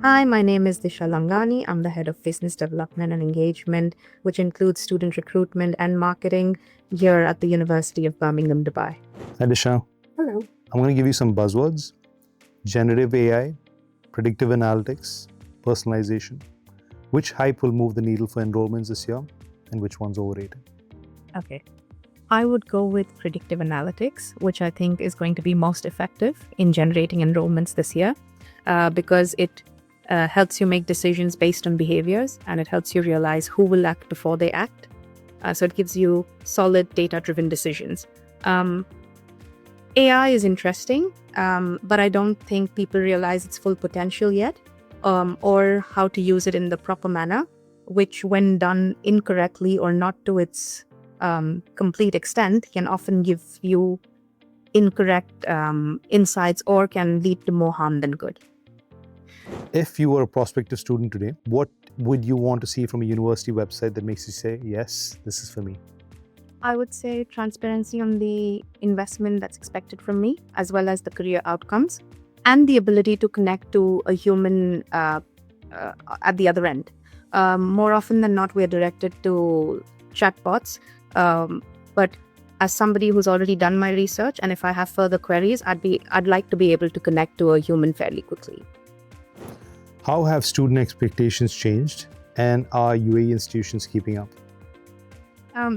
Hi, my name is Disha Laungani. I'm the head of business development and engagement, which includes student recruitment and marketing here at the University of Birmingham Dubai. Hi Disha. Hello. I'm going to give you some buzzwords: generative AI, predictive analytics, personalization. Which hype will move the needle for enrollments this year, and which one's overrated? Okay. I would go with predictive analytics, which I think is going to be most effective in generating enrollments this year because it helps you make decisions based on behaviors, and it helps you realize who will act before they act. So it gives you solid data-driven decisions. AI is interesting, but I don't think people realize its full potential yet, or how to use it in the proper manner, which when done incorrectly or not to its complete extent can often give you incorrect insights or can lead to more harm than good. If you were a prospective student today, what would you want to see from a university website that makes you say, yes, this is for me? I would say transparency on the investment that's expected from me, as well as the career outcomes, and the ability to connect to a human at the other end. More often than not, we're directed to chatbots, but as somebody who's already done my research, and if I have further queries, I'd like to be able to connect to a human fairly quickly. How have student expectations changed, and are UAE institutions keeping up?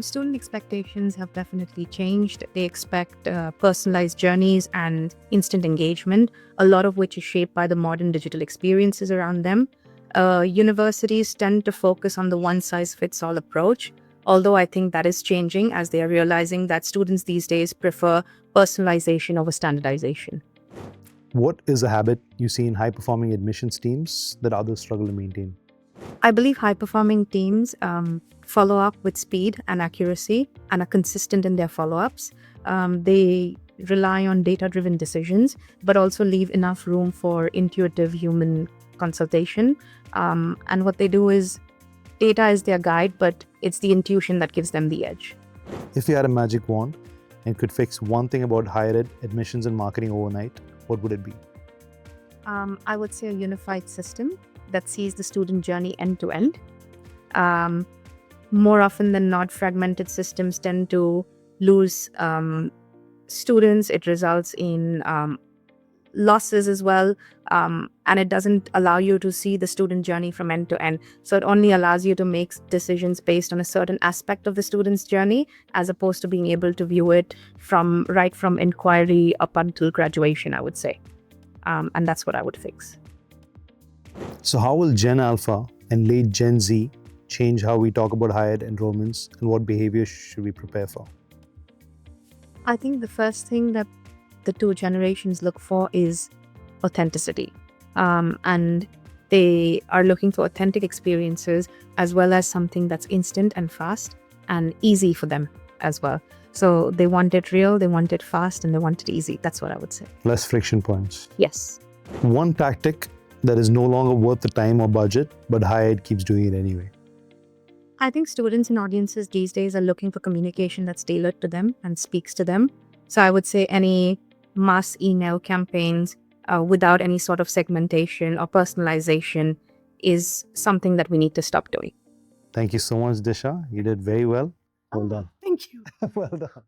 Student expectations have definitely changed. They expect personalized journeys and instant engagement, a lot of which is shaped by the modern digital experiences around them. Universities tend to focus on the one-size-fits-all approach, although I think that is changing as they are realizing that students these days prefer personalization over standardization. What is a habit you see in high-performing admissions teams that others struggle to maintain? I believe high-performing teams follow up with speed and accuracy and are consistent in their follow-ups. They rely on data-driven decisions, but also leave enough room for intuitive human consultation. And what they do is, data is their guide, but it's the intuition that gives them the edge. If you had a magic wand and could fix one thing about higher ed admissions and marketing overnight, what would it be? I would say a unified system that sees the student journey end to end. More often than not, fragmented systems tend to lose students. It results in losses as well, and it doesn't allow you to see the student journey from end to end. So it only allows you to make decisions based on a certain aspect of the student's journey, as opposed to being able to view it right from inquiry up until graduation, I would say. And that's what I would fix. So how will Gen Alpha and late Gen Z change how we talk about higher ed enrollments, and what behaviors should we prepare for? I think the first thing that the two generations look for is authenticity. And they are looking for authentic experiences, as well as something that's instant and fast and easy for them as well. So they want it real, they want it fast, and they want it easy. That's what I would say. Less friction points. Yes. One tactic that is no longer worth the time or budget, but higher ed keeps doing it anyway. I think students and audiences these days are looking for communication that's tailored to them and speaks to them. So I would say any mass email campaigns without any sort of segmentation or personalization is something that we need to stop doing. Thank you so much, Disha. You did very well. Well done. Thank you. Well done.